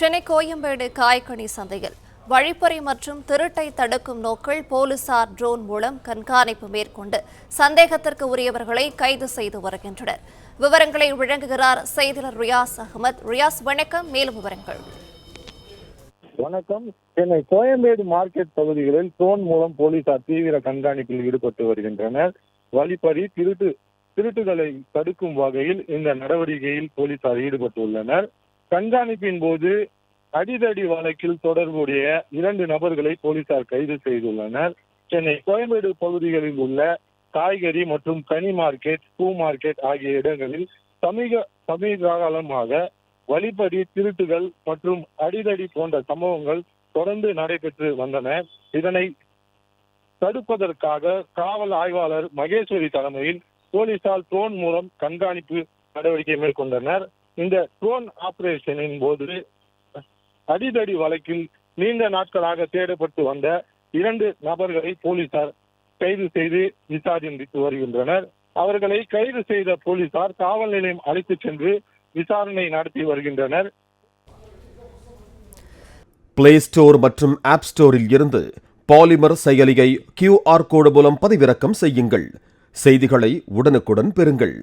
சென்னை கோயம்பேடு காய்கனி சந்தையில் வழிப்பறி மற்றும் திருட்டை தடுக்கும் நோக்கில் போலீசார் ட்ரோன் மூலம் கண்காணிப்பு மேற்கொண்டு சந்தேகத்திற்கு உரியவர்களை கைது செய்து வருகின்றனர். விவரங்களை வழங்குகிறார் செய்தியாளர் ரியாஸ் அகமது. ரியாஸ், வணக்கம். மேலும் விவரங்கள். வணக்கம். சென்னை கோயம்பேடு மார்க்கெட் பகுதிகளில் ட்ரோன் மூலம் போலீசார் தீவிர கண்காணிப்பில் ஈடுபட்டு வருகின்றனர். வழிப்பறி திருட்டுகளை தடுக்கும் வகையில் இந்த நடவடிக்கையில் போலீசார் ஈடுபட்டுள்ளனர். கண்காணிப்பின் போது அடிதடி வழக்கில் தொடர்புடைய 2 நபர்களை போலீசார் கைது செய்துள்ளனர். சென்னை கோயம்பேடு பகுதிகளில் உள்ள காய்கறி மற்றும் கனி மார்க்கெட், பூ மார்க்கெட் ஆகிய இடங்களில் சமீப காலமாக வழிப்பறி, திருட்டுகள் மற்றும் அடிதடி போன்ற சம்பவங்கள் தொடர்ந்து நடைபெற்று வந்தன. இதனை தடுப்பதற்காக காவல் ஆய்வாளர் மகேஸ்வரி தலைமையில் போலீசார் ட்ரோன் மூலம் கண்காணிப்பு நடவடிக்கை மேற்கொண்டனர். இந்த ட்ரோன் ஆபரேஷனின் போது அடிதடி வழக்கில் நீண்ட நாட்களாக தேடப்பட்டு வந்த 2 நபர்களை போலீசார் கைது செய்து விசாரித்து வருகின்றனர். அவர்களை கைது செய்த போலீசார் காவல் நிலையம் அழைத்துச் சென்று விசாரணை நடத்தி வருகின்றனர். பிளே ஸ்டோர் மற்றும் ஆப் ஸ்டோரில் இருந்து பாலிமர் செயலியை QR கோடு மூலம் பதிவிறக்கம் செய்யுங்கள். செய்திகளை உடனுக்குடன் பெறுங்கள்.